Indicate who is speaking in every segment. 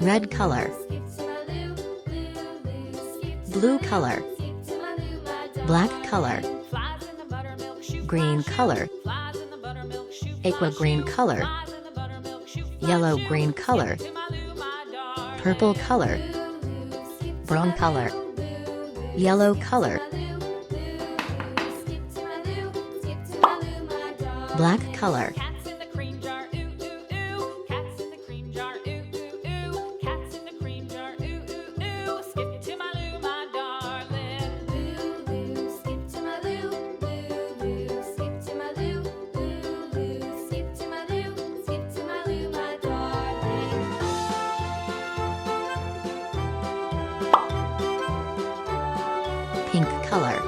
Speaker 1: red color, blue color, black color, green color, aqua green color, yellow green color, purple color, brown color, yellow color, black color, pink color,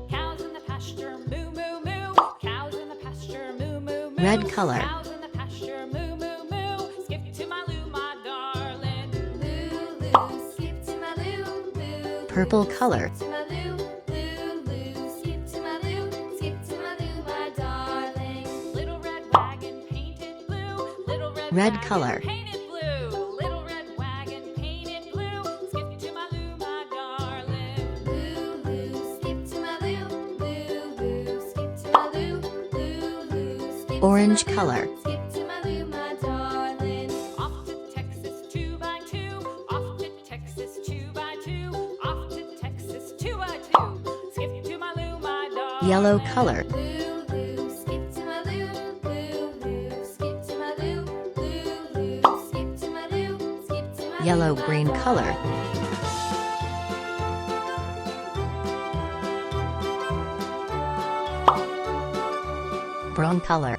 Speaker 2: Cows in the pasture, moo moo moo. Cows in the pasture, moo moo moo.
Speaker 1: red color,
Speaker 2: Cows in the pasture, moo moo moo. Skip to my loo, my darling. Loo loo, skip to my loo, loo.
Speaker 1: purple color,
Speaker 2: To my loo, loo loo. Skip to my loo, skip to my loo, my darling. Little red wagon painted blue. Little red
Speaker 1: red
Speaker 2: wagon
Speaker 1: color,
Speaker 2: painted blue. Little red wagon painted blue. Skip to my loo, my darling. Loo loo, skip to my loo, loo loo. Skip to my loo, loo loo. Skip to
Speaker 1: orange
Speaker 2: my
Speaker 1: color,
Speaker 2: loo, skip to my loo, my darling. Off to Texas 2x2. Off to Texas 2x2. Off to Texas 2x2. Skip to my loo, my darling.
Speaker 1: yellow color,
Speaker 2: Loo loo, skip to my loo, loo loo. Skip to my loo, loo loo. Skip to my loo, skip to my
Speaker 1: yellow
Speaker 2: loo,
Speaker 1: green
Speaker 2: my
Speaker 1: color,
Speaker 2: darling.
Speaker 1: brown color,